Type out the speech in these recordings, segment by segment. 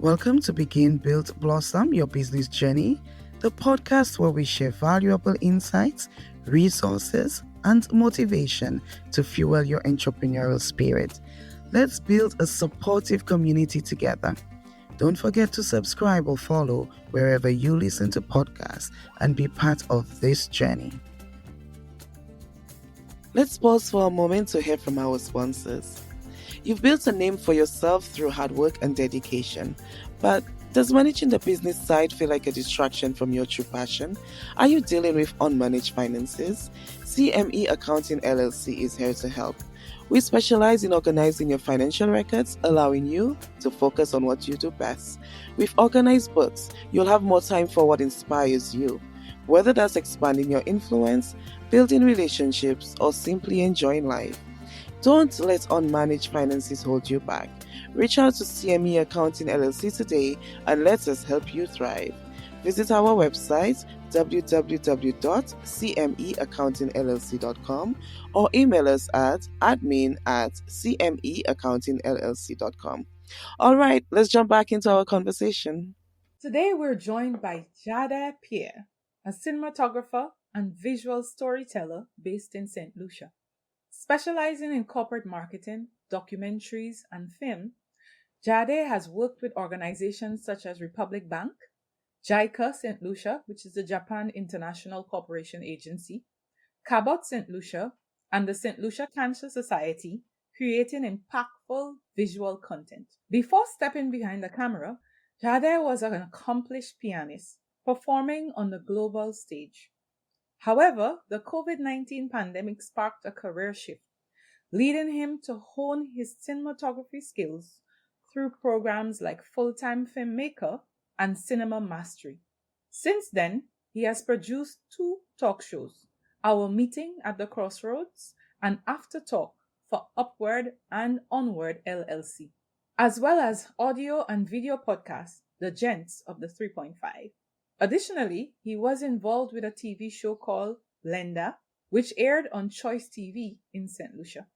Welcome to Begin, Build, Blossom Your Business Journey, the podcast where we share valuable insights, resources, and motivation to fuel your entrepreneurial spirit. Let's build a supportive community together. Don't forget to subscribe or follow wherever you listen to podcasts and be part of this journey. Let's pause for a moment to hear from our sponsors. You've built a name for yourself through hard work and dedication, but does managing the business side feel like a distraction from your true passion? Are you dealing with unmanaged finances? CME Accounting LLC is here to help. We specialize in organizing your financial records, allowing you to focus on what you do best. With organized books, you'll have more time for what inspires you, whether that's expanding your influence, building relationships, or simply enjoying life. Don't let unmanaged finances hold you back. Reach out to CME Accounting LLC today and let us help you thrive. Visit our website www.cmeaccountingllc.com or email us at admin@cmeaccountingllc.com. All right, let's jump back into our conversation. Today we're joined by Jardé Pierre, a cinematographer and visual storyteller based in St. Lucia. Specializing in corporate marketing, documentaries, and film, Jardé has worked with organizations such as Republic Bank, JICA St. Lucia, which is the Japan International Cooperation Agency, Cabot St. Lucia, and the St. Lucia Cancer Society, creating impactful visual content. Before stepping behind the camera, Jardé was an accomplished pianist, performing on the global stage. However, the COVID-19 pandemic sparked a career shift, leading him to hone his cinematography skills through programs like Full-Time Filmmaker and Cinema Mastery. Since then, he has produced 2 talk shows, Our Meeting at the Crossroads and After Talk for Upward and Onward LLC, as well as audio and video podcasts, The Gents of the 3.5. Additionally, he was involved with a TV show called Blendah, which aired on Choice TV in St. Lucia.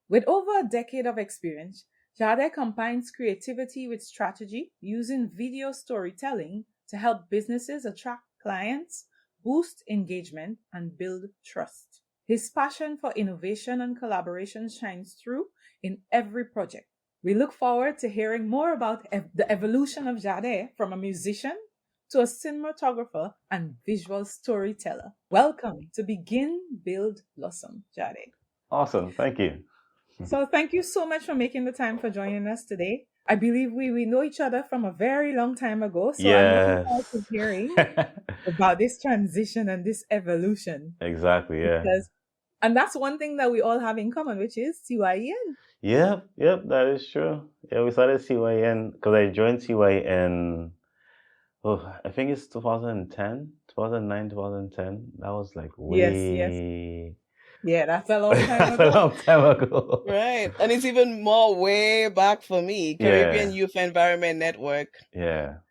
With over a decade of experience, Jardé combines creativity with strategy, using video storytelling to help businesses attract clients, boost engagement, and build trust. His passion for innovation and collaboration shines through in every project. We look forward to hearing more about the evolution of Jardé from a musician to a cinematographer and visual storyteller. Welcome to Begin, Build, Blossom, Jardé. Awesome. Thank you. So thank you so much for making the time for joining us today. I believe we know each other from a very long time ago, so I'm looking forward to hearing about this transition and this evolution. Exactly, yeah. And that's one thing that we all have in common, which is CYEN. Yep, that is true. Yeah, we started CYN because I joined CYN, I think it's 2010, 2009, 2010. That was like way... Yes. Yeah, that's a long time That's ago. a long time ago. Right. And it's even more way back for me, Caribbean Youth Environment Network. Yeah.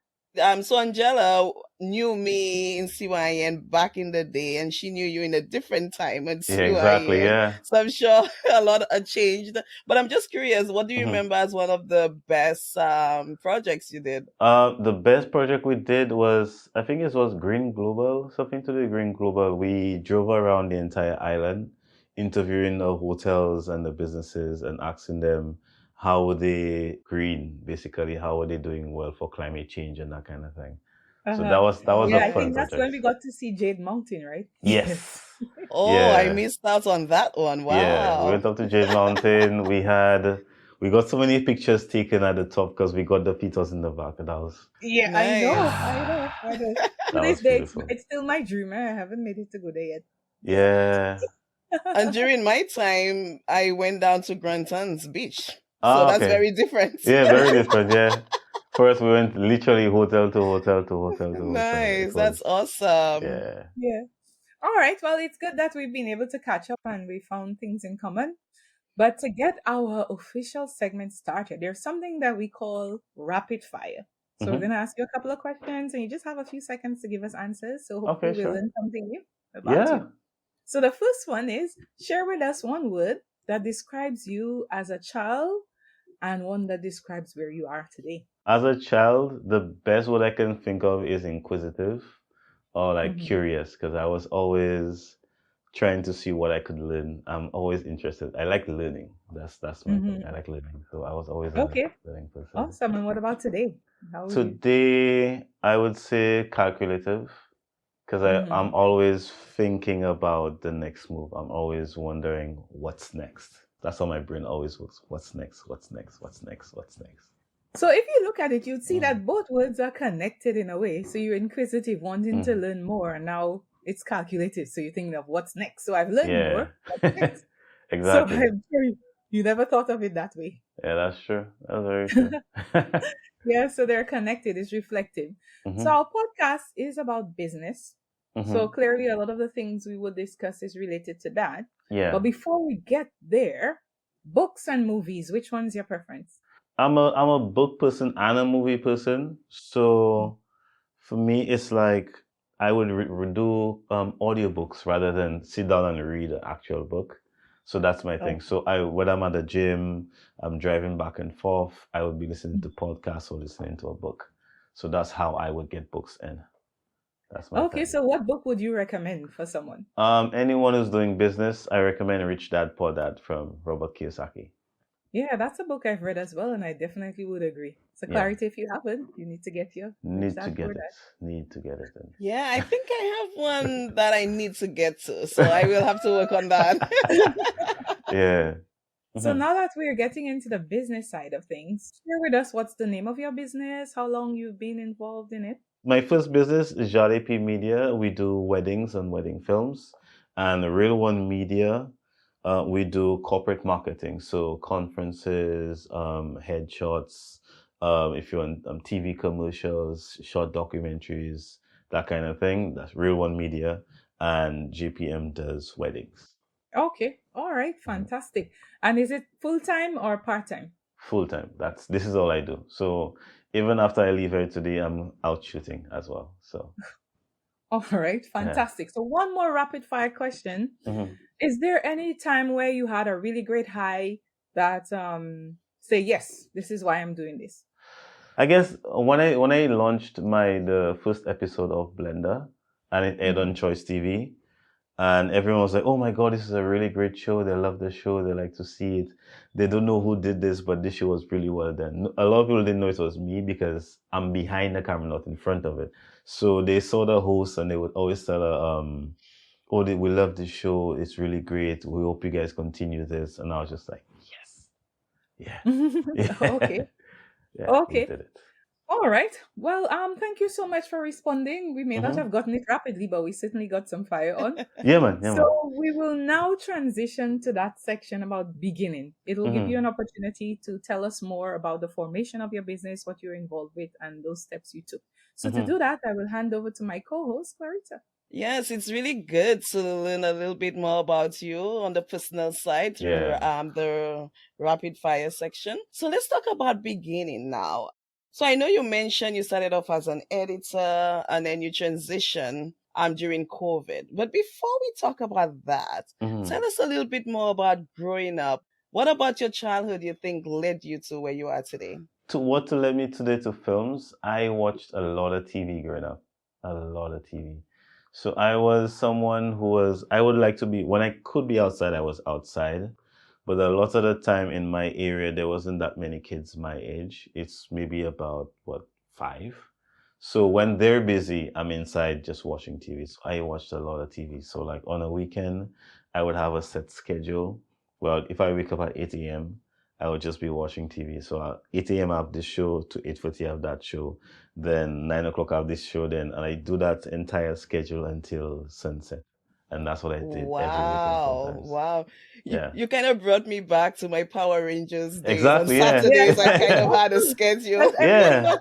So Angela knew me in CYN back in the day, and she knew you in a different time at CYN. Yeah, exactly, yeah. So I'm sure a lot had changed. But I'm just curious, what do you remember as one of the best projects you did? The best project we did was, I think it was Green Global, something to do with Green Global. We drove around the entire island, interviewing the hotels and the businesses and asking them how were they green, basically, how are they doing well for climate change and that kind of thing. So that was a fun I think that's project. when we got to see Jade Mountain, right? Yes. I missed out on that one. Wow. Yeah, we went up to Jade Mountain. We got so many pictures taken at the top because we got the Peters in the back. And that was... Yeah, nice. I know. To this day, it's still my dream. I haven't made it to go there yet. Yeah. And during my time, I went down to Granton's Beach. So that's very different. Yeah, very different, yeah. First, we went literally hotel to hotel to hotel to hotel. Nice. That's awesome. Yeah. All right. Well, it's good that we've been able to catch up and we found things in common. But to get our official segment started, there's something that we call rapid fire. So we're going to ask you a couple of questions and you just have a few seconds to give us answers. So hopefully we'll learn something new about you. So the first one is, share with us one word that describes you as a child and one that describes where you are today. As a child, the best word I can think of is inquisitive or like Mm-hmm. curious, because I was always trying to see what I could learn. I'm always interested. I like learning. That's my thing. I Mm-hmm. like learning. So I was always a Okay, learning person. awesome. And what about today? How would you? Today, I would say calculative, because Mm-hmm. I'm always thinking about the next move. I'm always wondering what's next. That's how my brain always works. What's next? What's next? What's next? What's next? So if you look at it, you'd see Mm. that both words are connected in a way. So you're inquisitive, wanting to Mm. learn more, and now it's calculative. So you're thinking of what's next. So I've learned Yeah. more. What's next? So Exactly. I'm sure you never thought of it that way. Yeah, that's true. That's very true. Yeah, so they're connected, it's reflective. So Hmm. our podcast is about business. So Hmm. clearly a lot of the things we will discuss is related to that. Yeah. But before we get there, books and movies, which one's your preference? I'm a book person and a movie person. So for me, it's like I would do audiobooks rather than sit down and read an actual book. So that's my Oh, thing. So when I'm at the gym, I'm driving back and forth, I would be listening to podcasts or listening to a book. So that's how I would get books in. That's my okay, thing. so what book would you recommend for someone? Anyone who's doing business, I recommend Rich Dad Poor Dad from Robert Kiyosaki. Yeah, that's a book I've read as well, and I definitely would agree. So Yeah, clarity, if you haven't, you need to get your Rich need to Dad get Poor it. Dad. Need to get it in. Yeah, I think I have one that I need to get to, so I will have to work on that. Yeah. So Mhm. now that we're getting into the business side of things, share with us what's the name of your business, how long you've been involved in it. My first business is Jardé Pierre Media. We do weddings and wedding films. And Real One Media, we do corporate marketing. So conferences, headshots, if you want TV commercials, short documentaries, that kind of thing. That's Real One Media. And GPM does weddings. Okay, all right, Mhm. fantastic. And is it full time or part time? Full time. This is all I do. So even after I leave here today, I'm out shooting as well. So All right, yeah. fantastic. So one more rapid fire question. Mhm. Is there any time where you had a really great high that say yes, this is why I'm doing this? I guess when I launched the first episode of Blendah and it aired on Mhm. Choice TV and everyone was like, "Oh my God, this is a really great show. They love the show. They like to see it. They don't know who did this, but this show was really well done." A lot of people didn't know it was me because I'm behind the camera, not in front of it. So they saw the host and they would always tell her, "Oh, we love the show. It's really great. We hope you guys continue this." And I was just like, "Yes, yeah, Okay. yeah, yeah, we Okay. did it." All right. Well, thank you so much for responding. We may not Hmm. have gotten it rapidly, but we certainly got some fire on. Yeah, man. Yeah, So man. we will now transition to that section about beginning. It'll give you Hmm. an opportunity to tell us more about the formation of your business, what you're involved with, and those steps you took. So to Hmm. do that, I will hand over to my co-host, Clarita. Yes, it's really good to learn a little bit more about you on the personal side through Yeah. the rapid fire section. So let's talk about beginning now. So I know you mentioned you started off as an editor and then you transitioned during COVID. But before we talk about that, Hmm. tell us a little bit more about growing up. What about your childhood you think led you to where you are today? To what to led me today to films, I watched a lot of TV growing up. A lot of TV. So I was someone I would like to be, when I could be outside, I was outside. But a lot of the time in my area, there wasn't that many kids my age. It's maybe about, what, five? So when they're busy, I'm inside just watching TV. So I watched a lot of TV. So like on a weekend, I would have a set schedule. Well, if I wake up at 8 a.m., I would just be watching TV. So at 8 a.m. I have this show, to 8:30 I have that show. Then 9 o'clock I have this show then. And I do that entire schedule until sunset. And that's what I did every weekend Wow, sometimes. wow. You Yeah. you kind of brought me back to my Power Rangers days. On Exactly, yeah. Yeah, Saturdays, I kind of had a awesome. Because schedule. everybody Yeah. was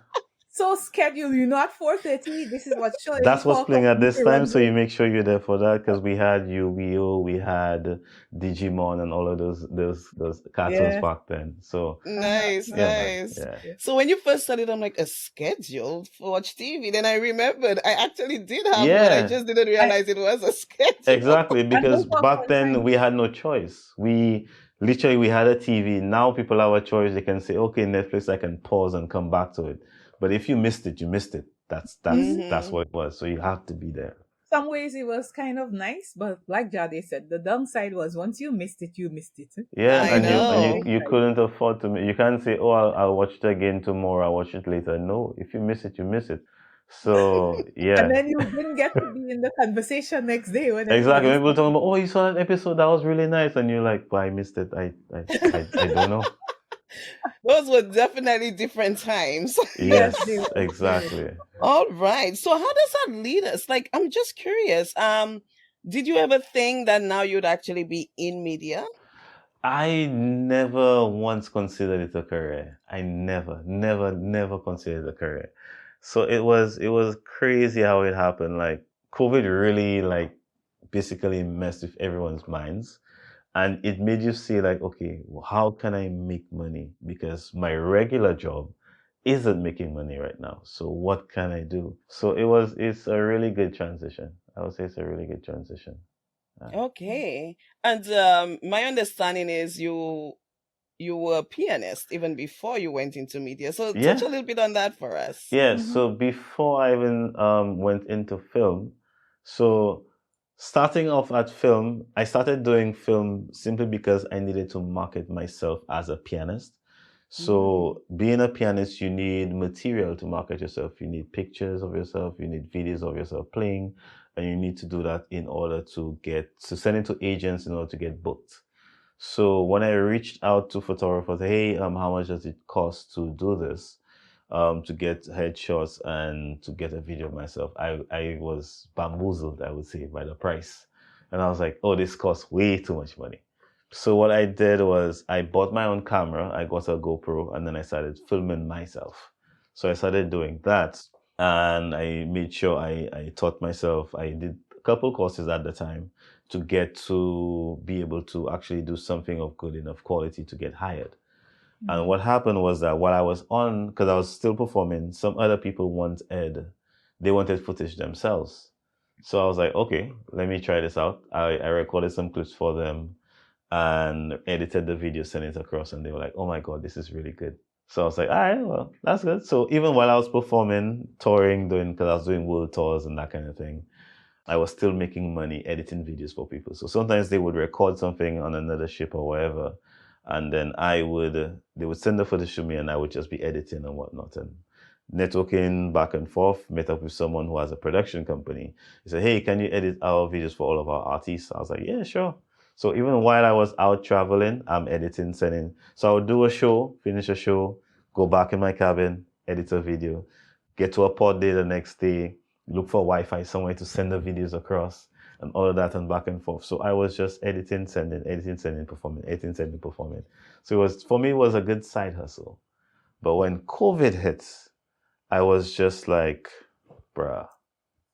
so scheduled, at 4:30, this is what show 8 That's what's o'clock, playing at you this can time, run so you home. make sure you're there for that because we had Yu-Gi-Oh, we had Digimon and all of those cartoons Yeah. back then. So Uh-huh. Nice, yeah, man. nice. Yeah. Yeah. So when you first started, I'm like, a schedule for watch TV. Then I remembered I actually did have one. I Yeah. just didn't I, realize it was a schedule. Exactly, and because those were back fun then times. we had no choice. We literally we had a TV. Now people have a choice. They can say, okay, Netflix, I can pause and come back to it. But if you missed it, you missed it. That's Mm-hmm. what it was. So you have to be there. Some ways it was kind of nice, but like Jade said, the downside was once you missed it, you missed it. Yeah, I And and now it's know. you right. couldn't afford to. You can't say, "Oh, I'll watch it again tomorrow. I'll watch it later." No, if you miss it, you miss it. So And yeah, then you didn't get to be in the conversation next day when exactly. When everybody's people talking talking. about, "Oh, you saw that episode that was really nice," and you're like, "But I missed it. I don't know." Those were definitely different times. Yes, they Yes, were. They were. exactly. All right. So how does that lead us? Like, I'm just curious. Did you ever think that now you'd actually be in media? I never once considered it a career. I never considered it a career. So it was crazy how it happened. Like COVID really like basically messed with everyone's minds. And it made you see like, okay, well, how can I make money? Because my regular job isn't making money right now. So what can I do? So it's a really good transition. I would say it's a really good transition. Okay. And my understanding is you were a pianist even before you went into media. So touch Yeah. a little bit on that for us. Yeah, Mhm. so before I even went into film, so starting off at film, I started doing film simply because I needed to market myself as a pianist. Mm. So being a pianist, you need material to market yourself. You need pictures of yourself, you need videos of yourself playing, and you need to do that in order to send it to agents in order to get booked. So when I reached out to photographers, hey, how much does it cost to do this? To get headshots and to get a video of myself. I was bamboozled, I would say, by the price. And I was like, oh, this costs way too much money. So what I did was I bought my own camera, I got a GoPro, and then I started filming myself. So I started doing that and I made sure I taught myself. I did a couple courses at the time to get to be able to actually do something of good enough quality to get hired. And Mhm. what happened was that while I was on, because I was still performing, some other people they wanted footage themselves. So I was like, okay, let me try this out. I recorded some clips for them and edited the video, sent it across, and they were like, oh my God, this is really good. So I was like, all right, well, that's good. So even while I was performing, touring, because I was doing world tours and that kind of thing, I was still making money editing videos for people. So sometimes they would record something on another ship or whatever, and then they would send the footage to me, and I would just be editing and whatnot and networking back and forth. Met up with someone who has a production company. He said, "Hey, can you edit our videos for all of our artists?" I was like, "Yeah, sure." So even while I was out traveling, I'm editing, sending. So I would do a show, finish a show, go back in my cabin, edit a video, get to a port day the next day, look for Wi-Fi somewhere to send the videos across and all of that and back and forth. So I was just editing, sending, performing, editing, sending, performing. So for me, it was a good side hustle. But when COVID hit, I was just like, bruh,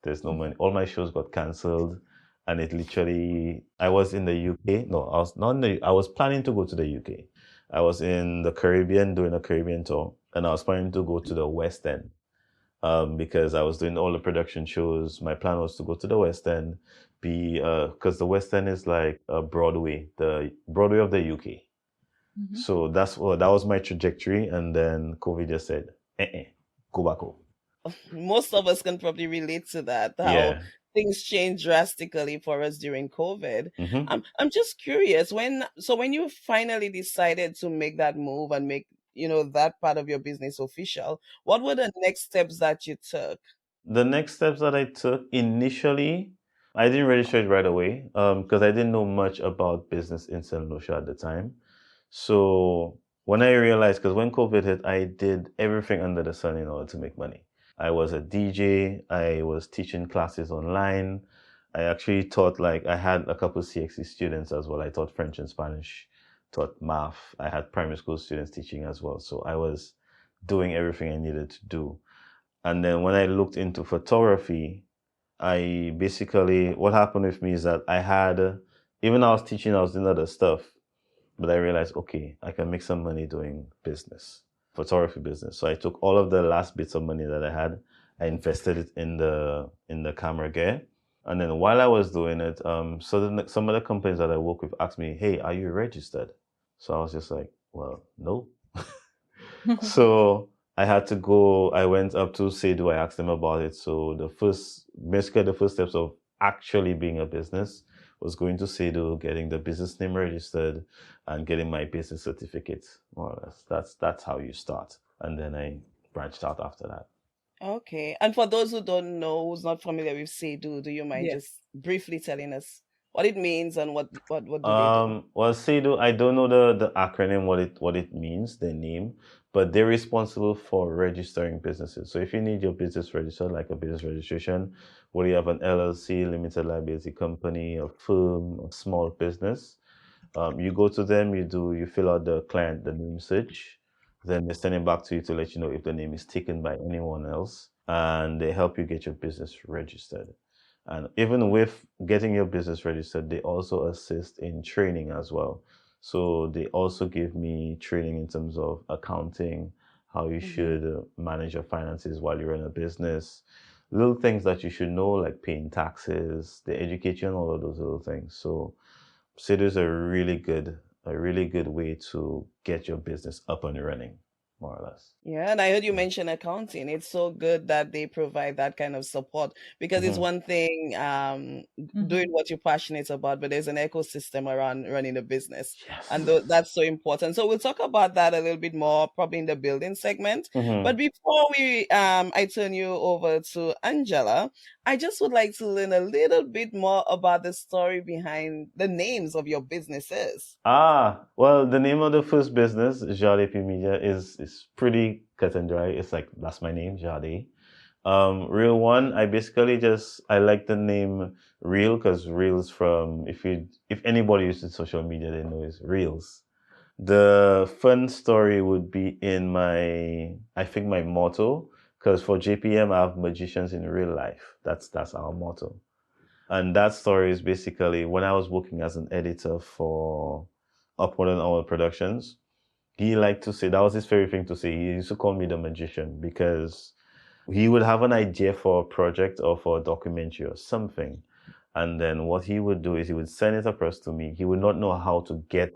there's no money. All my shows got canceled. And it literally, I was in the UK. No, I was not in I was planning to go to the UK. I was in the Caribbean doing a Caribbean tour. And I was planning to go to the West End because I was doing all the production shows. My plan was to go to the West End, because the West End is like Broadway, the Broadway of the UK. Mhm. So that was my trajectory, and then COVID just said, go back home. Most of us can probably relate to that, how Yeah. things changed drastically for us during COVID. hmm I'm just curious, when you finally decided to make that move and make, that part of your business official, what were the next steps that you took? The next steps that I took initially, I didn't register it right away because I didn't know much about business in St. Lucia at the time. So when I realized, because when COVID hit, I did everything under the sun in order to make money. I was a DJ. I was teaching classes online. I actually taught, like, I had a couple of CXC students as well. I taught French and Spanish, taught math. I had primary school students teaching as well. So I was doing everything I needed to do. And then when I looked into photography, I basically, what happened with me is that even though I was teaching, I was doing other stuff, but I realized, okay, I can make some money doing business, photography business. So I took all of the last bits of money that I had, I invested it in the camera gear. And then while I was doing it, some of the companies that I work with asked me, hey, are you registered? So I was just like, well, no. So I had to go. I went up to Sado. I asked them about it. So basically the first steps of actually being a business was going to Sado, getting the business name registered, and getting my business certificate. More or less, that's how you start. And then I branched out after that. Okay. And for those who don't know, who's not familiar with Seidu, do you mind Yes. just briefly telling us what it means and what do they do? Well, Sado, I don't know the acronym, what it means, the name, but they're responsible for registering businesses. So if you need your business registered, like a business registration, whether you have an LLC, limited liability company, a firm, a small business, you go to them, you fill out the name search, then they send it back to you to let you know if the name is taken by anyone else, and they help you get your business registered. And even with getting your business registered, they also assist in training as well. So they also give me training in terms of accounting, how you Mm-hmm. should manage your finances while you're in a business, little things that you should know, like paying taxes. They educate you on all of those little things. So Sido is a really good way to get your business up and running, more or less. Yeah, and I heard you Yeah. mention accounting. It's so good that they provide that kind of support because it's hmm one thing Mm-hmm. doing what you're passionate about, but there's an ecosystem around running a business, and Yes. that's so important. So we'll talk about that a little bit more probably in the building segment. But hmm before I turn you over to Angela, I just would like to learn a little bit more about the story behind the names of your businesses. Well, the name of the first business, Jardé Pierre Media, is pretty cut and dry. It's like that's my name, Jardé. Real one, I like the name Real because Reels from if anybody uses social media, they know it's Reels. The fun story would be in I think my motto, because for JPM I have magicians in real life. That's our motto. And that story is basically when I was working as an editor for Upward and Onward Productions. He liked to say that was his favorite thing to say. He used to call me the magician because he would have an idea for a project or for a documentary or something. And then what he would do is he would send it across to me. He would not know how to get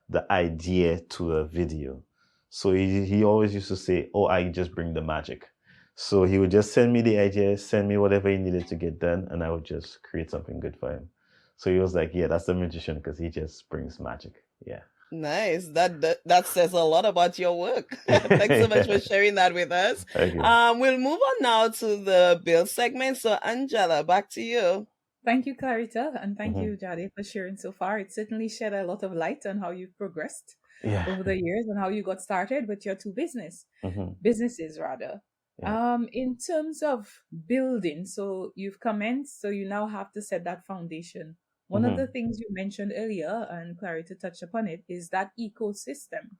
the idea to a video. So he always used to say, oh, I just bring the magic. So he would just send me the idea, send me whatever he needed to get done, and I would just create something good for him. So he was like, yeah, that's the magician because he just brings magic. Yeah. Nice. That says a lot about your work. Thanks so much for sharing that with us. Okay. We'll move on now to the build segment. So Angela, back to you. Thank you, Clarita, and thank hmm you, Jade, for sharing so far. It certainly shed a lot of light on how you've progressed Yeah. over the years and how you got started with your two hmm businesses rather. Yeah. In terms of building, so you've commenced, so you now have to set that foundation. One of the hmm things you mentioned earlier, and Clarita touched upon it, is that ecosystem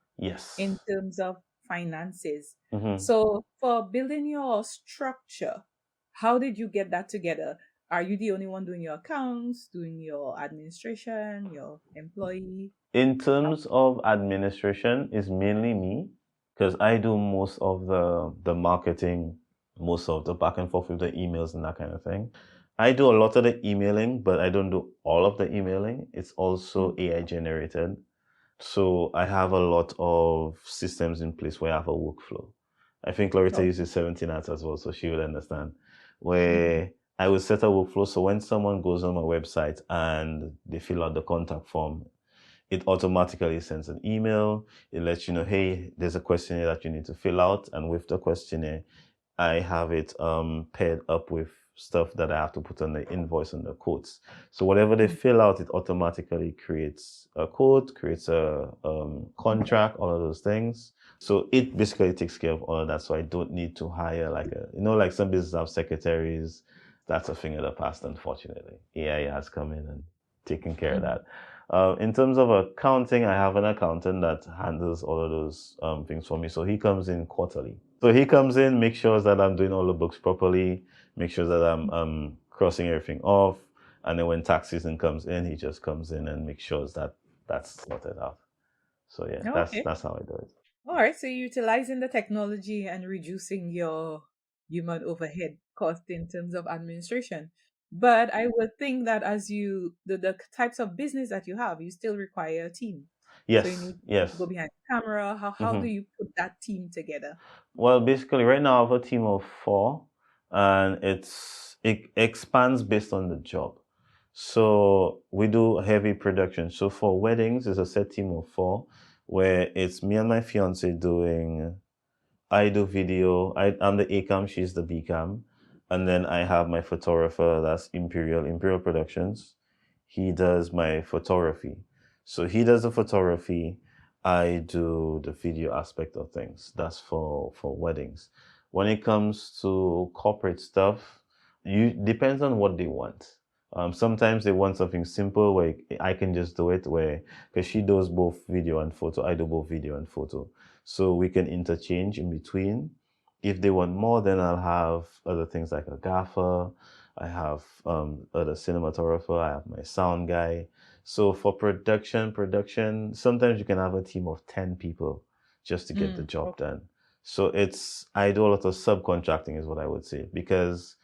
in Yes. terms of finances. hmm So, for building your structure, how did you get that together? Are you the only one doing your accounts, doing your administration, your employee? In terms of administration, it's mainly me because I do most of the marketing, most of the back and forth with the emails and that kind of thing. I do a lot of the emailing, but I don't do all of the emailing. It's also Mm. AI generated. So I have a lot of systems in place where I have a workflow. I think Loretta Okay. uses 17 Arts as well, so she would understand. Mhm. Where I will set a workflow so when someone goes on my website and they fill out the contact form, it automatically sends an email. It lets you know, hey, there's a questionnaire that you need to fill out. And with the questionnaire, I have it paired up with stuff that I have to put on the invoice and the quotes. So whatever they Mm. fill out, it automatically creates a quote, creates a contract, all of those things. So it basically takes care of all of that. So I don't need to hire like some businesses have secretaries. That's a thing of the past, unfortunately. AI has come in and taken care of Mhm. that. In terms of accounting, I have an accountant that handles all of those things for me. So he comes in quarterly. So he comes in, makes sure that I'm doing all the books properly, make sure that I'm crossing everything off, and then when tax season comes in, he just comes in and makes sure that that's sorted out. So yeah, that's Okay. that's how I do it. All right. So you're utilizing the technology and reducing your human overhead cost in terms of administration. But I would think that as the types of business that you have, you still require a team. So you Yes, need to go yes. behind the camera. How do hmm you put that team together? Well, basically, right now I have a team of four, and it expands based on the job. So we do heavy production. So for weddings, it's a set team of four, where it's me and my fiance doing. I do video. I'm the A cam, she's the B cam, and then I have my photographer. That's Imperial Productions. He does my photography. So he does the photography. I do the video aspect of things. That's for weddings. When it comes to corporate stuff, you depends on what they want. Sometimes they want something simple where I can just do it. Where because she does both video and photo, I do both video and photo, so we can interchange in between. If they want more, then I'll have other things like a gaffer. I have other cinematographer. I have my sound guy. So for production, sometimes you can have a team of 10 people just to get the job Okay. done. So I do a lot of subcontracting is what I would say, because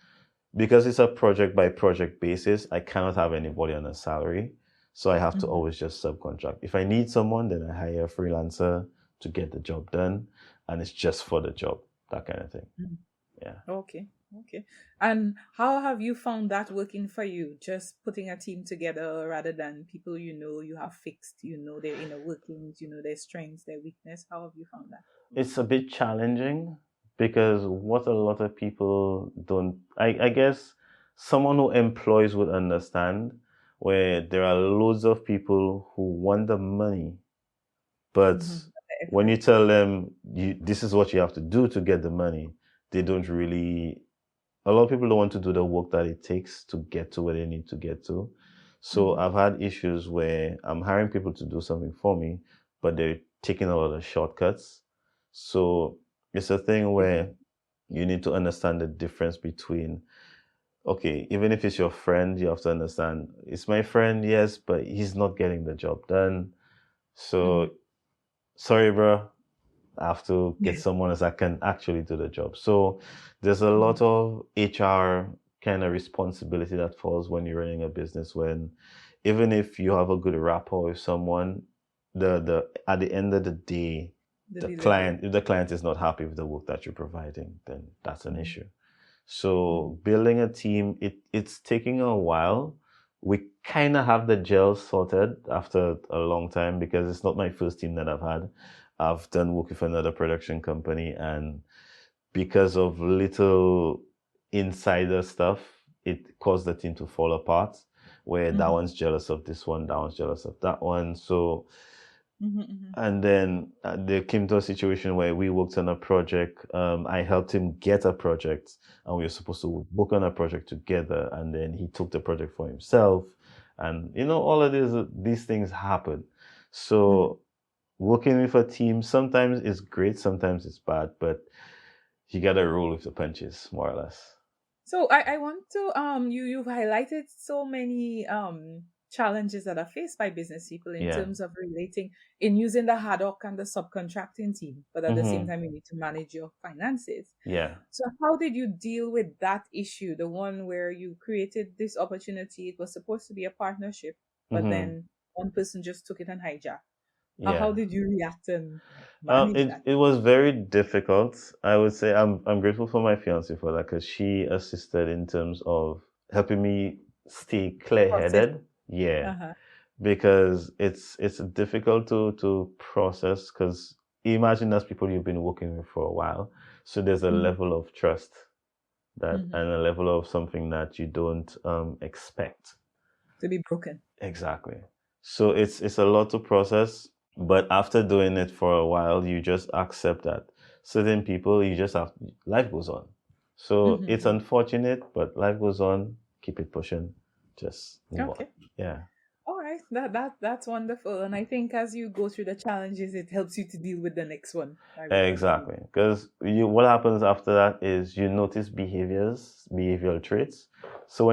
it's a project by project basis. I cannot have anybody on a salary. So I have to Mhm. always just subcontract. If I need someone, then I hire a freelancer to get the job done, and it's just for the job, that kind of thing. Mhm. Yeah. Okay. Okay. And how have you found that working for you? Just putting a team together rather than people you have fixed, their inner workings, their strengths, their weakness. How have you found that? It's a bit challenging because what a lot of people don't, I guess someone who employs would understand, where there are loads of people who want the money, but Mm-hmm. The when you effort. tell them this is what you have to do to get the money, they don't really, a lot of people don't want to do the work that it takes to get to where they need to get to. So Mm-hmm. I've had issues where I'm hiring people to do something for me, but they're taking a lot of shortcuts. So it's a thing where you need to understand the difference between, okay, even if it's your friend, you have to understand it's my friend, yes, but he's not getting the job done. Mm-hmm. So sorry, bro. I have to get someone else that can actually do the job. So there's a Mm-hmm. lot of HR kind of responsibility that falls when you're running a business, when even if you have a good rapport with someone, the at the end of the day, The the delivery. client, if the client is not happy with the work that you're providing, then that's an Mm-hmm. issue. Mm-hmm. So building a team, it's taking a while. We kind of have the gel sorted after a long time, because it's not my first team that I've had. I've done work with another production company, and because of little insider stuff, it caused the team to fall apart. Where that Mm-hmm. one's jealous of this one, that one's jealous of that one. So Mm-hmm. Mm-hmm. and then there came to a situation where we worked on a project. I helped him get a project, and we were supposed to work on a project together. And then he took the project for himself, and all of these things happen. Mm-hmm. So working with a team sometimes is great, sometimes it's bad, but you gotta roll with the punches, more or less. So I want to you've highlighted so many challenges that are faced by business people in Yeah. terms of relating in using the ad hoc and the subcontracting team, but at the same Mm-hmm. time you need to manage your finances. Yeah. So how did you deal with that issue, the one where you created this opportunity? It was supposed to be a partnership, but Mm-hmm. then one person just took it and hijacked. How Yeah. did you react and manage that? It was very difficult. I would say I'm grateful for my fiance for that, because she assisted in terms of helping me stay clear Process. headed. Yeah, Uh-huh. because it's difficult to process, because imagine that's people you've been working with for a while. So there's a Mm-hmm. level of trust that, Mm-hmm. and a level of something that you don't expect. To be broken. Exactly. So it's a lot to process, but after doing it for a while, you just accept that certain people, you just have, life goes on. So it's Mm-hmm. unfortunate, but life goes on. Keep it pushing. Just move on. Okay. Yeah. All right. That's wonderful. And I think as you go through the challenges, it helps you to deal with the next one. I would agree. Exactly. Because what happens after that is you notice behavioral traits. So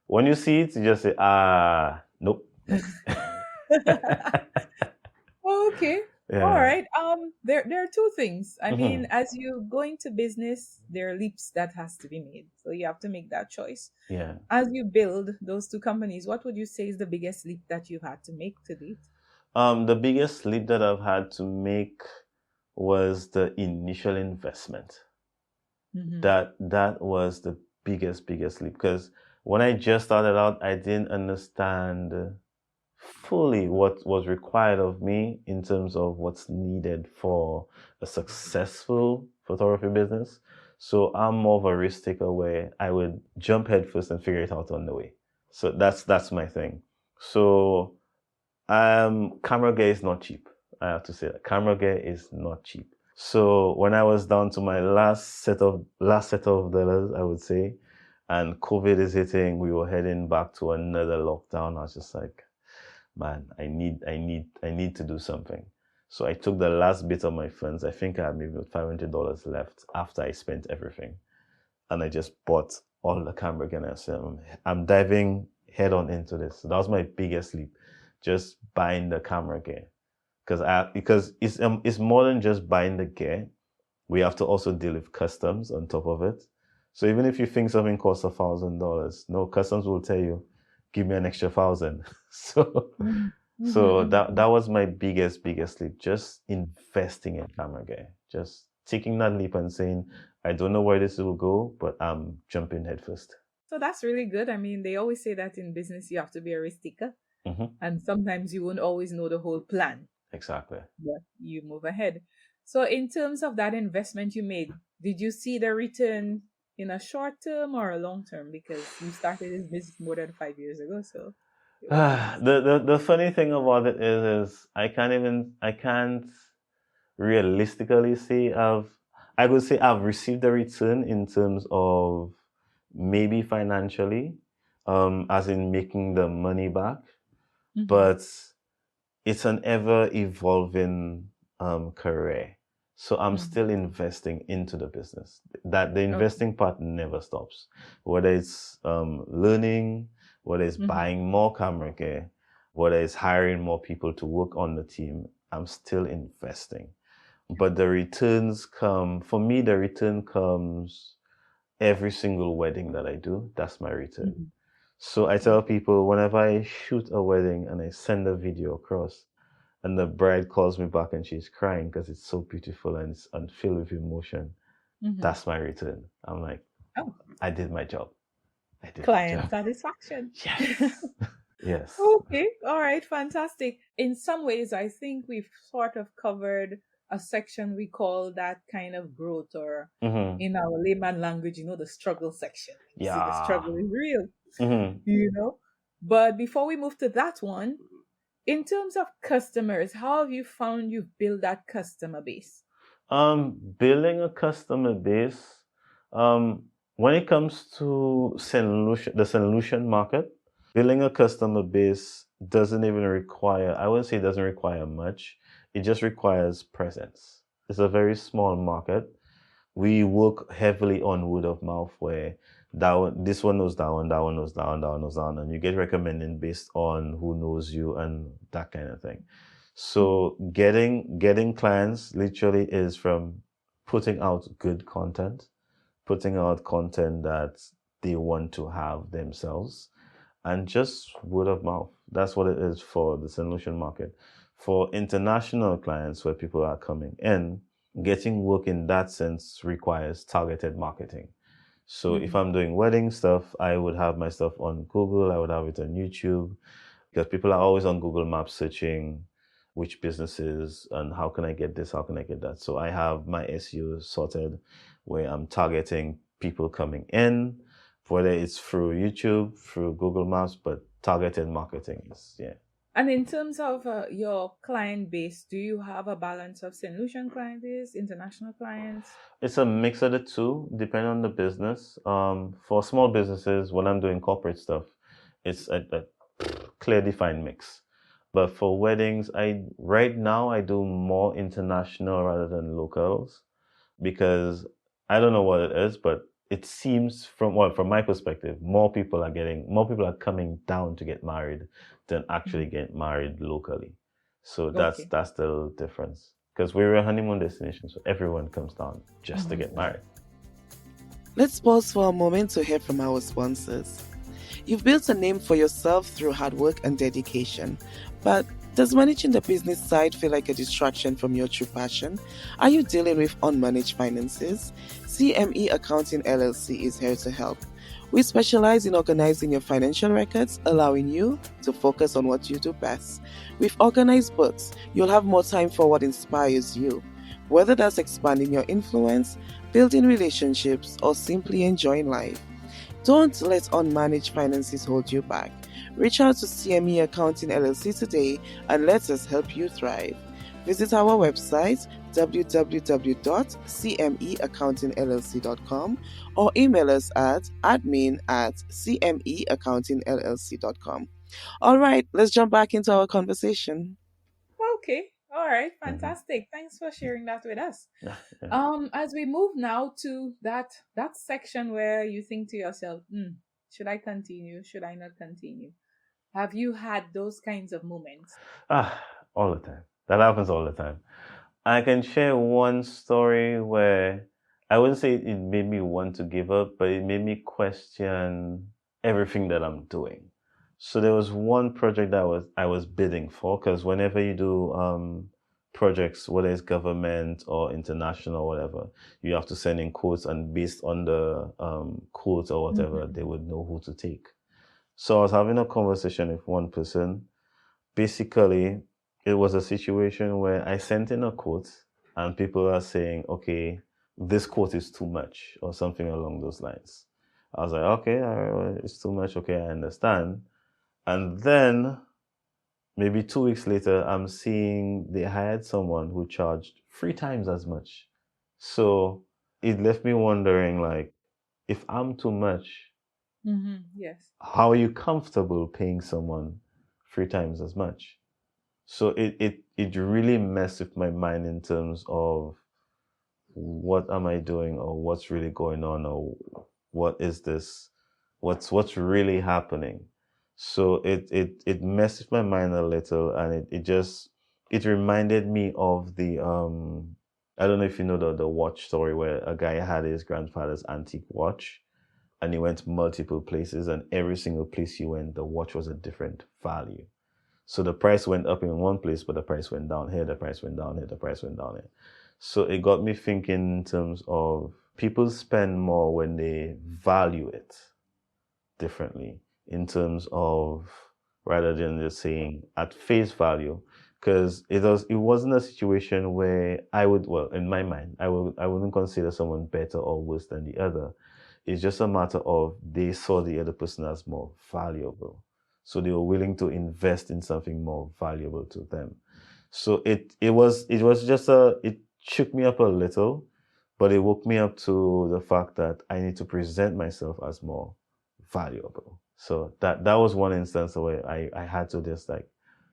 when you see it, you just say, nope, next. Okay. All Yeah. right. There are two things. I mean, hmm as you go into business, there are leaps that has to be made. So you have to make that choice. Yeah. As you build those two companies, what would you say is the biggest leap that you had to make to date? The biggest leap that I've had to make was the initial investment. That was the biggest leap, because when I just started out, I didn't understand fully what was required of me in terms of what's needed for a successful photography business. So I'm more of a risk taker where I would jump headfirst and figure it out on the way. So that's my thing. So camera gear is not cheap. I have to say that camera gear is not cheap. So when I was down to my last set of dollars, I would say, and COVID is hitting, we were heading back to another lockdown. I was just like, man, I need to do something. So I took the last bit of my funds. I think I had maybe $500 left after I spent everything, and I just bought all the camera gear. And I said, I'm diving head on into this. So that was my biggest leap, just buying the camera gear. Because it's more than just buying the gear. We have to also deal with customs on top of it. So even if you think something costs $1,000, no, customs will tell you, give me an extra 1,000. So that was my biggest leap, just investing in camera gear, just taking that leap and saying, I don't know where this will go, but I'm jumping headfirst. So that's really good. I mean, they always say that in business you have to be a risk taker, and sometimes you won't always know the whole plan. Exactly. But you move ahead. So in terms of that investment you made, did you see the return in a short term or a long term? Because you started this business more than 5 years ago. So the funny thing about it is I can't realistically say I could say I've received a return in terms of maybe financially, as in making the money back, but it's an ever evolving career. So I'm still investing into the business. That the investing part never stops. Whether it's learning, whether it's buying more camera gear, whether it's hiring more people to work on the team, I'm still investing. But the returns come, for me, the return comes every single wedding that I do. That's my return. So I tell people, whenever I shoot a wedding and I send a video across, and the bride calls me back and she's crying because it's so beautiful and it's filled with emotion, that's my return. I'm like, I did my job. Client satisfaction. Yes. Yes. Okay. All right. Fantastic. In some ways, I think we've sort of covered a section we call that kind of growth, or in our layman language, the struggle section. See, the struggle is real, But before we move to that one, in terms of customers, how have you found you've built that customer base? Building a customer base, when it comes to the St. Lucian market, building a customer base doesn't even require, I wouldn't say it doesn't require much. It just requires presence. It's a very small market. We work heavily on word of mouth, where this one knows that one knows that one knows that one, and you get recommended based on who knows you and that kind of thing. So getting clients literally is from putting out good content, putting out content that they want to have themselves, and just word of mouth. That's what it is for the St. Lucian market. For international clients where people are coming in, getting work in that sense requires targeted marketing. So if I'm doing wedding stuff, I would have my stuff on Google, I would have it on YouTube, because people are always on Google Maps searching which businesses and how can I get this, how can I get that. So I have my SEO sorted where I'm targeting people coming in, whether it's through YouTube, through Google Maps, but targeted marketing is, And in terms of your client base, do you have a balance of St. Lucian client base, international clients? It's a mix of the two, depending on the business. For small businesses, when I'm doing corporate stuff, it's a clear defined mix. But for weddings, right now I do more international rather than locals, because I don't know what it is, but it seems from my perspective, more people are coming down to get married than actually get married locally. So that's the difference. Because we're a honeymoon destination, so everyone comes down just to get married. Let's pause for a moment to hear from our sponsors. You've built a name for yourself through hard work and dedication, but Does managing the business side feel like a distraction from your true passion? Are you dealing with unmanaged finances? CME Accounting LLC is here to help. We specialize in organizing your financial records, allowing you to focus on what you do best. With organized books, you'll have more time for what inspires you. Whether that's expanding your influence, building relationships, or simply enjoying life. Don't let unmanaged finances hold you back. Reach out to CME Accounting LLC today and let us help you thrive. Visit our website www.cmeaccountingllc.com or email us at admin@cmeaccountingllc.com. All right, let's jump back into our conversation. Okay. All right. Mhm. Fantastic. Thanks for sharing that with us. Yeah, yeah. As we move now to that section where you think to yourself, should I continue? Should I not continue? Have you had those kinds of moments? Ah, all the time. That happens all the time. I can share one story where I wouldn't say it made me want to give up, but it made me question everything that I'm doing. So there was one project that I was bidding for, because whenever you do projects, whether it's government or international or whatever, you have to send in quotes, and based on the quotes or whatever, Mhm. they would know who to take. So I was having a conversation with one person. Basically, it was a situation where I sent in a quote and people are saying, okay, this quote is too much or something along those lines. I was like, okay, all right, well, it's too much. Okay, I understand. And then maybe 2 weeks later, I'm seeing they hired someone who charged 3 times as much. So it left me wondering, like, if I'm too much, Yes. how are you comfortable paying someone 3 times as much? So it really messed with my mind in terms of what am I doing, or what's really going on, or what is this, what's really happening. So it messed with my mind a little, and it reminded me of the I don't know if you know the watch story where a guy had his grandfather's antique watch, and he went multiple places, and every single place he went, the watch was a different value. So the price went up in one place, but the price went down here, the price went down here, the price went down here. So it got me thinking in terms of people spend more when they value it differently, in terms of, rather than just saying at face value. Because it wasn't a situation where I would, well, in my mind, I wouldn't consider someone better or worse than the other. It's just a matter of they saw the other person as more valuable. So they were willing to invest in something more valuable to them. So it was just it shook me up a little, but it woke me up to the fact that I need to present myself as more valuable. So that was one instance where I had to just like,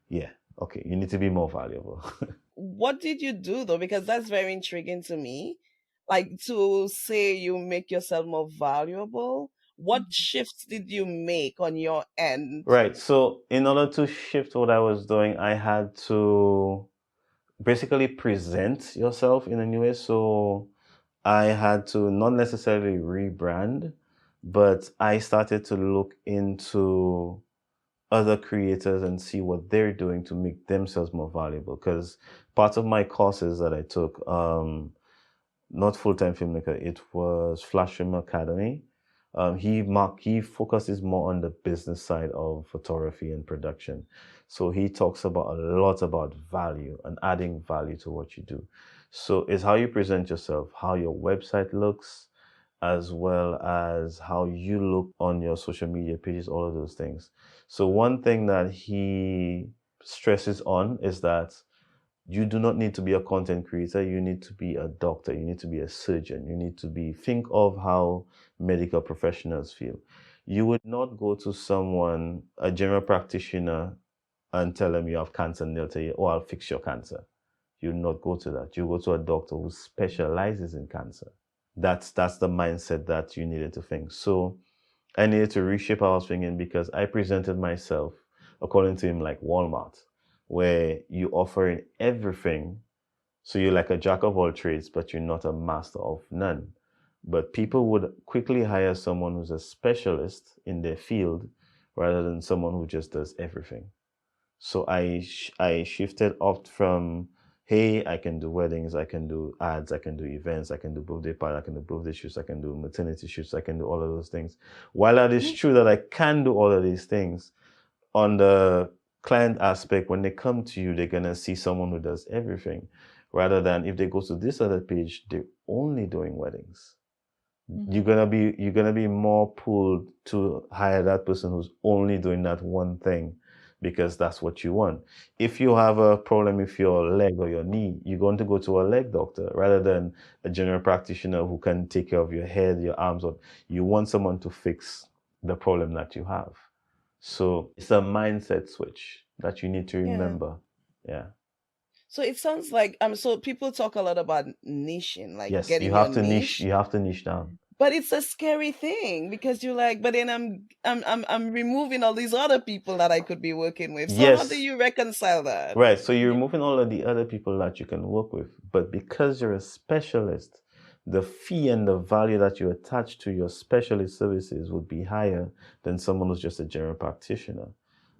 yeah, okay, you need to be more valuable. What did you do though? Because that's very intriguing to me. Like to say you make yourself more valuable. What shifts did you make on your end? Right. So in order to shift what I was doing, I had to basically present yourself in a new way. So I had to not necessarily rebrand, but I started to look into other creators and see what they're doing to make themselves more valuable. Because part of my courses that I took, not full-time filmmaker, it was Flash Film Academy. He focuses more on the business side of photography and production. So he talks about a lot about value and adding value to what you do. So it's how you present yourself, how your website looks, as well as how you look on your social media pages, all of those things. So one thing that he stresses on is that you do not need to be a content creator. You need to be a doctor. You need to be a surgeon. You need to think of how medical professionals feel. You would not go to someone, a general practitioner, and tell them you have cancer, and they'll tell you, oh, I'll fix your cancer. You would not go to that. You go to a doctor who specializes in cancer. That's the mindset that you needed to think. So I needed to reshape how I was thinking, because I presented myself, according to him, like Walmart, where you offering everything. So you're like a jack of all trades, but you're not a master of none. But people would quickly hire someone who's a specialist in their field rather than someone who just does everything. So I shifted up from, hey, I can do weddings, I can do ads, I can do events, I can do birthday party, I can do birthday shoots, I can do maternity shoots, I can do all of those things. While it is true that I can do all of these things, on the client aspect, when they come to you, they're gonna see someone who does everything, rather than if they go to this other page, they're only doing weddings. You're gonna be more pulled to hire that person who's only doing that one thing because that's what you want. If you have a problem with your leg or your knee, you're going to go to a leg doctor rather than a general practitioner who can take care of your head, your arms, or you want someone to fix the problem that you have. So it's a mindset switch that you need to remember. Yeah. So it sounds like so people talk a lot about niching, like Yes, getting you your have to niche. niche. You have to niche down. But it's a scary thing because you're like, but then I'm removing all these other people that I could be working with. So how do Yes. you reconcile that? Right. So you're removing all of the other people that you can work with. But because you're a specialist, the fee and the value that you attach to your specialist services would be higher than someone who's just a general practitioner.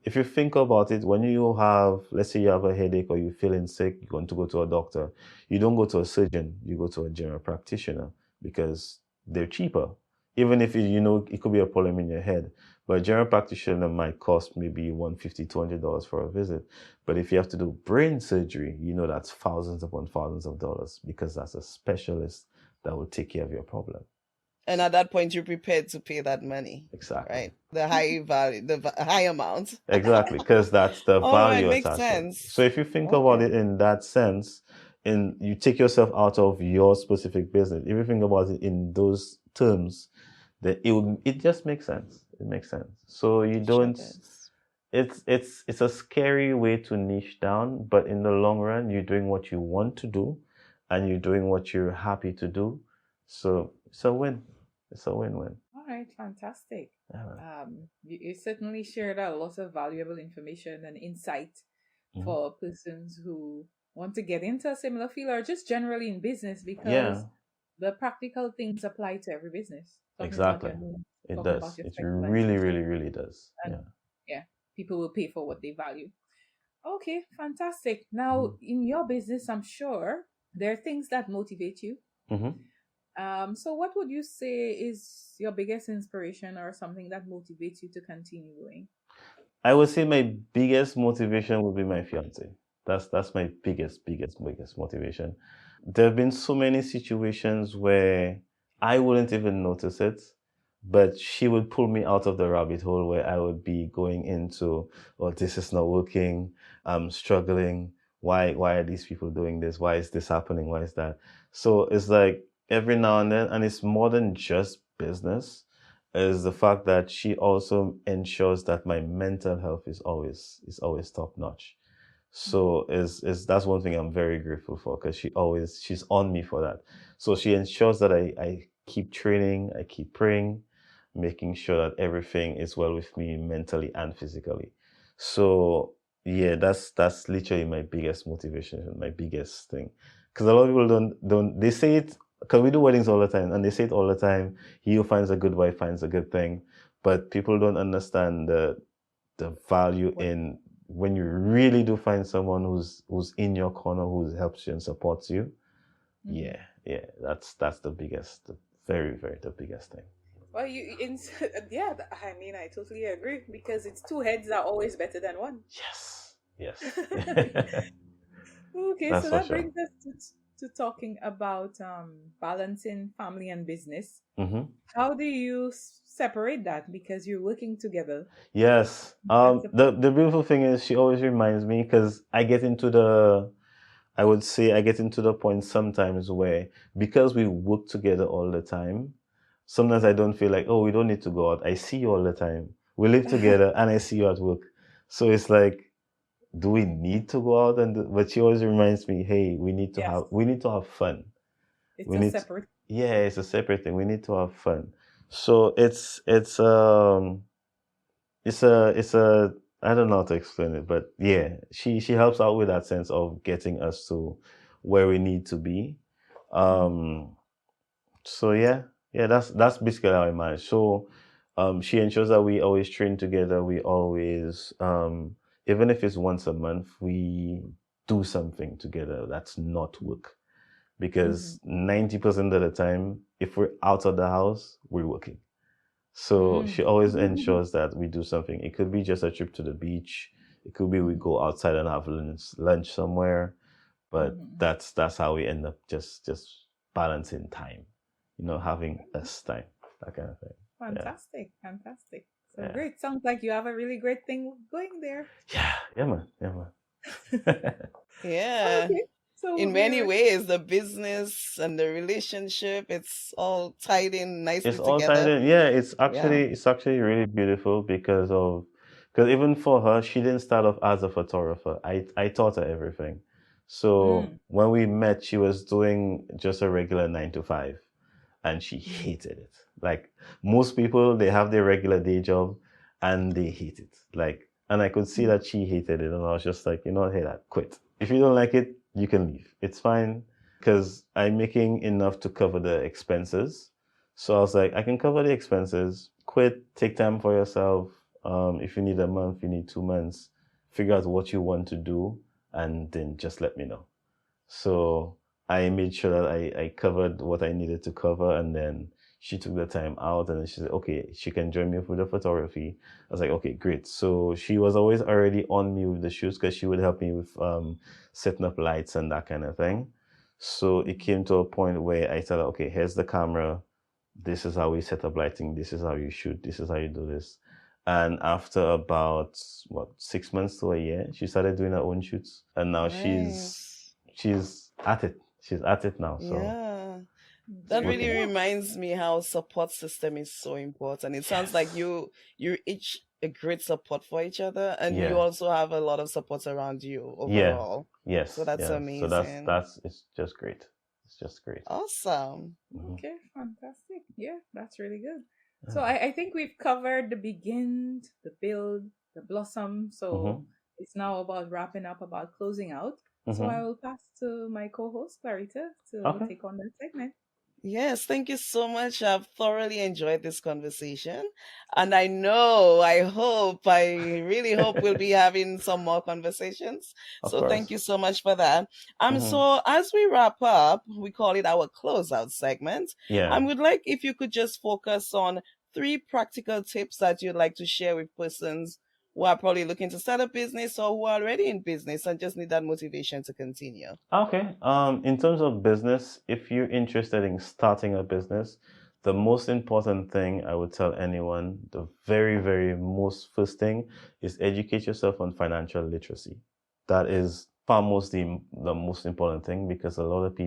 If you think about it, when you have, let's say you have a headache or you're feeling sick, you're going to go to a doctor. You don't go to a surgeon, you go to a general practitioner because they're cheaper. Even if you know it could be a problem in your head. But a general practitioner might cost maybe $150, $200 for a visit. But if you have to do brain surgery, you know that's thousands upon thousands of dollars because that's a specialist that will take care of your problem. And at that point, you're prepared to pay that money. Exactly. Right. The high value, the high amount. Exactly, because that's the All right, value makes attached. sense. So if you think about it in that sense, and you take yourself out of your specific business, if you think about it in those terms, then it just makes sense. It makes sense. So you don't. It's a scary way to niche down, but in the long run, you're doing what you want to do, and you're doing what you're happy to do. So it's a win. It's a win-win. All right, fantastic. You certainly shared a lot of valuable information and insight for persons who want to get into a similar field or just generally in business because the practical things apply to every business. Exactly. It does. It really, really, really does. Yeah. People will pay for what they value. Okay, fantastic. Now, in your business, I'm sure there are things that motivate you. So what would you say is your biggest inspiration or something that motivates you to continue going? I would say my biggest motivation would be my fiance. That's my biggest motivation. There have been so many situations where I wouldn't even notice it, but she would pull me out of the rabbit hole where I would be going into, oh, this is not working, I'm struggling. Why are these people doing this? Why is this happening? Why is that? So it's like every now and then, and it's more than just business, is the fact that she also ensures that my mental health is always top notch. So is that's one thing I'm very grateful for because she's on me for that. So she ensures that I keep training, I keep praying, making sure that everything is well with me mentally and physically. So yeah, that's literally my biggest motivation, my biggest thing. Because a lot of people don't they say it because we do weddings all the time and they say it all the time. He who finds a good wife finds a good thing, but people don't understand the value in when you really do find someone who's in your corner, who helps you and supports you. Yeah, that's the biggest, the very, very the biggest thing. Well, yeah, I mean, I totally agree because it's two heads are always better than one. Yes. Okay, That's so for that sure. brings us to talking about balancing family and business. How do you separate that because you're working together? Yes. The beautiful thing is she always reminds me because I would say I get into the point sometimes where because we work together all the time, sometimes I don't feel like, oh, we don't need to go out. I see you all the time. We live together and I see you at work. So it's like, do we need to go out but she always reminds me, hey, we need to have fun. It's a separate. It's a separate thing. We need to have fun. So it's I don't know how to explain it, but yeah, she helps out with that sense of getting us to where we need to be. So that's basically how I manage. So she ensures that we always train together. We always even if it's once a month, we do something together that's not work. Because 90% of the time, if we're out of the house, we're working. So she always ensures that we do something. It could be just a trip to the beach. It could be we go outside and have lunch somewhere. But that's how we end up just balancing time, having us time, that kind of thing. Fantastic. So great. Sounds like you have a really great thing going there. Yeah, man. Yeah. Okay. So In many ways, the business and the relationship, it's all tied in nicely It's all together. tied in. Yeah, it's actually really beautiful because even for her, she didn't start off as a photographer. I taught her everything. So when we met, she was doing just a regular 9 to 5, and she hated it. Like most people, they have their regular day job and they hate it. And I could see that she hated it, and I was just like, hey, quit. If you don't like it, you can leave. It's fine, because I'm making enough to cover the expenses. So I was like, I can cover the expenses. Quit, take time for yourself. If you need a month, you need 2 months, figure out what you want to do, and then just let me know. So I made sure that I covered what I needed to cover, and then she took the time out, and then she said, okay, she can join me for the photography. I was like, okay, great. So she was always already on me with the shoots, because she would help me with setting up lights and that kind of thing. So it came to a point where I said, okay, here's the camera. This is how we set up lighting. This is how you shoot. This is how you do this. And after about 6 months to a year, she started doing her own shoots, and now she's at it. She's at it now. So yeah, that really reminds me how support system is so important. It sounds like you're each a great support for each other, and you also have a lot of support around you overall. Yes. So that's amazing. So that's it's just great. It's just great. Awesome. Okay, fantastic. Yeah, that's really good. So I think we've covered the begin, the build, the blossom. So it's now about wrapping up, about closing out. So I will pass to my co-host, Clarita, to take on that segment. Yes, thank you so much. I've thoroughly enjoyed this conversation. And I really hope we'll be having some more conversations. So thank you so much for that. So as we wrap up, we call it our closeout segment. Yeah. I would like if you could just focus on 3 practical tips that you'd like to share with persons who are probably looking to start a business or who are already in business and just need that motivation to continue. Okay. In terms of business, if you're interested in starting a business, the most important thing I would tell anyone, the very, very first thing, is educate yourself on financial literacy. That is foremost the most important thing, because a lot of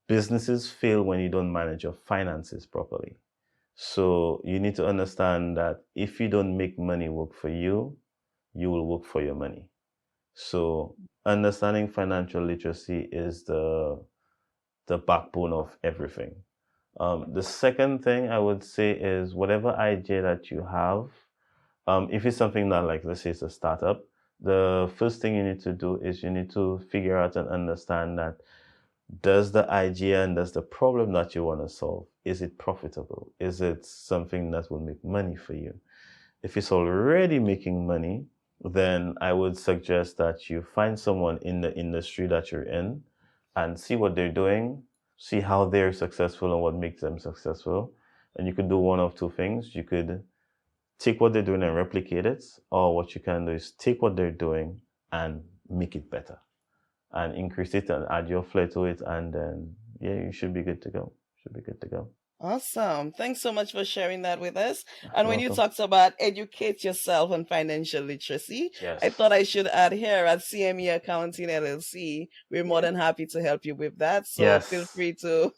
businesses fail when you don't manage your finances properly. So you need to understand that if you don't make money work for you, you will work for your money. So understanding financial literacy is the backbone of everything. The second thing I would say is, whatever idea that you have, if it's something that, like, let's say it's a startup, the first thing you need to do is you need to figure out and understand that, does the idea and does the problem that you want to solve, is it profitable? Is it something that will make money for you? If it's already making money, then I would suggest that you find someone in the industry that you're in and see what they're doing, see how they're successful and what makes them successful. And you could do one of two things. You could take what they're doing and replicate it, or what you can do is take what they're doing and make it better and increase it and add your flair to it, and then you should be good to go. Awesome. Thanks so much for sharing that with us. And when you talked about educate yourself on financial literacy, I thought I should add here at CME Accounting LLC, we're more than happy to help you with that. So feel free to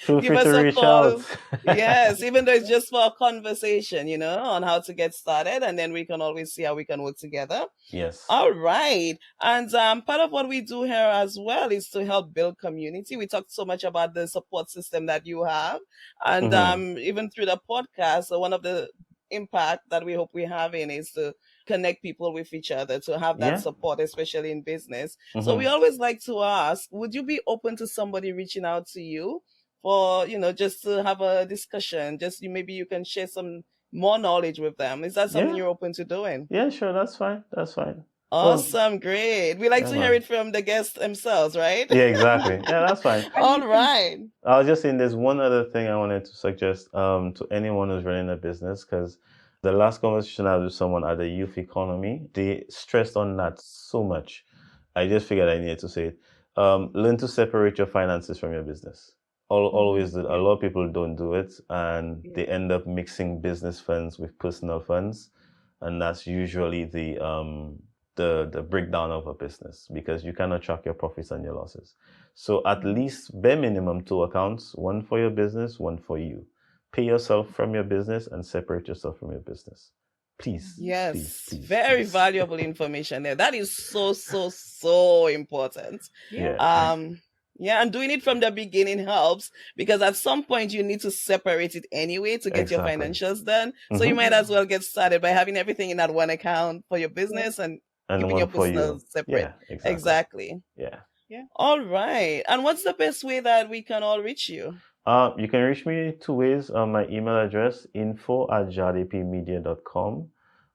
give us a call. Yes, even though it's just for a conversation, on how to get started, and then we can always see how we can work together. Yes. All right. And part of what we do here as well is to help build community. We talked so much about the support system that you have. And even through the podcast, so one of the impact that we hope we're having is to connect people with each other, to have that support, especially in business. So we always like to ask, would you be open to somebody reaching out to you for, just to have a discussion? Maybe you can share some more knowledge with them. Is that something Yeah. you're open to doing? Yeah, sure, that's fine. That's fine. Awesome, great. We like Yeah, to hear man. it from the guests themselves, right? Yeah, exactly. Yeah, that's fine. All right. I was just saying there's one other thing I wanted to suggest to anyone who's running a business, because the last conversation I had with someone at the youth economy, they stressed on that so much. I just figured I needed to say it. Learn to separate your finances from your business. Always do. A lot of people don't do it, and they end up mixing business funds with personal funds, and that's usually the breakdown of a business, because you cannot track your profits and your losses. So at least bare minimum 2 accounts, one for your business, one for you. Pay yourself from your business and separate yourself from your business. Please. Yes, please, very please. valuable information there. That is so important. Yeah. Yeah, and doing it from the beginning helps, because at some point you need to separate it anyway to get your Exactly. financials done. So you might as well get started by having everything in that one account for your business and keeping one your for personal you. separate. Yeah, Exactly. Yeah. All right. And what's the best way that we can all reach you? You can reach me 2 ways. My email address, info@jardépmedia.com,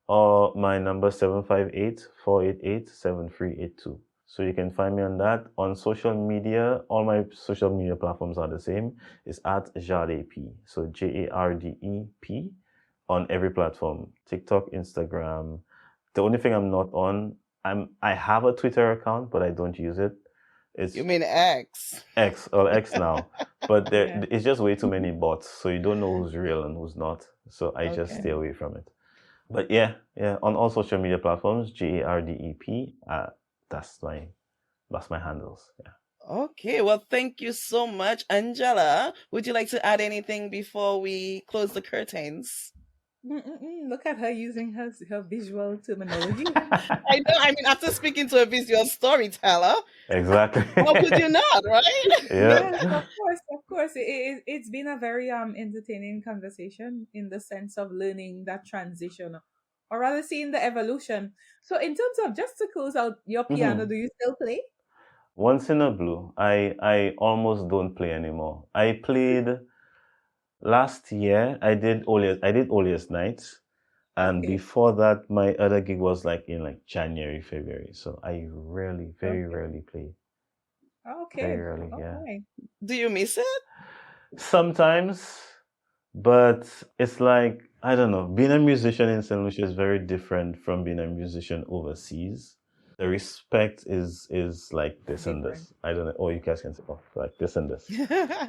or my number 758-488-7382. So you can find me on that. On social media, all my social media platforms are the same. It's at Jardé P. So JARDEP on every platform. TikTok, Instagram. The only thing I'm not on, I have a Twitter account, but I don't use it. You mean X? X now. But it's just way too many bots. So you don't know who's real and who's not. So I just stay away from it. But yeah, on all social media platforms, JARDEP. That's my handles. Yeah. Okay, well, thank you so much. Angela, would you like to add anything before we close the curtains? Look at her using her visual terminology. I know. I mean, after speaking to a visual storyteller, exactly. How could you not, right? Yes, of course. It's been a very entertaining conversation in the sense of learning that transition, or rather seeing the evolution. So, in terms of, just to close out your piano, do you still play? Once in a blue. I almost don't play anymore. I played last year. I did Olias Nights, and before that, my other gig was in January, February. So I very rarely play. Okay. Very rarely, yeah. Do you miss it? Sometimes, but it's like, I don't know. Being a musician in St. Lucia is very different from being a musician overseas. The respect is like this and this. I don't know. Oh, you guys can say, like this and this.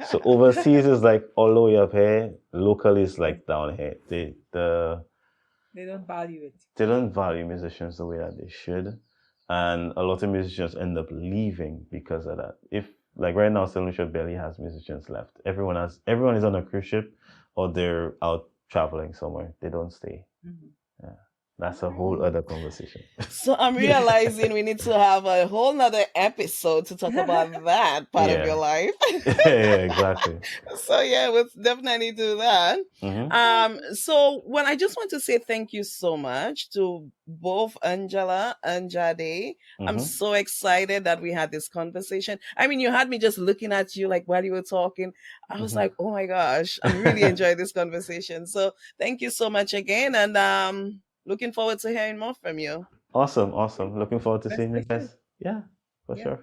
So overseas is like all the way up here. Local is like down here. They don't value it. They don't value musicians the way that they should. And a lot of musicians end up leaving because of that. If like right now, St. Lucia barely has musicians left. Everyone is on a cruise ship or they're out traveling somewhere. They don't stay. Yeah. That's a whole other conversation. So I'm realizing we need to have a whole nother episode to talk about that part of your life. Yeah, exactly. So yeah, we'll definitely do that. So I just want to say thank you so much to both Angela and Jardé. I'm so excited that we had this conversation. I mean, you had me just looking at you like while you were talking. I was like, oh my gosh, I really enjoyed this conversation. So thank you so much again, and looking forward to hearing more from you. Awesome. Looking forward to seeing you guys. Yeah, for sure.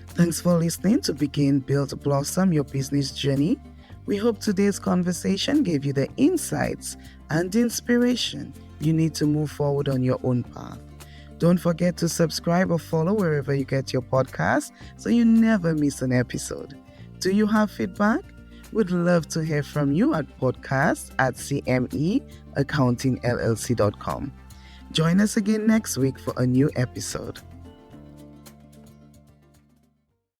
Thanks for listening to Begin, Build, Blossom Your Business Journey. We hope today's conversation gave you the insights and inspiration you need to move forward on your own path. Don't forget to subscribe or follow wherever you get your podcasts so you never miss an episode. Do you have feedback? We'd love to hear from you at podcast@cmeaccountingllc.com. Join us again next week for a new episode.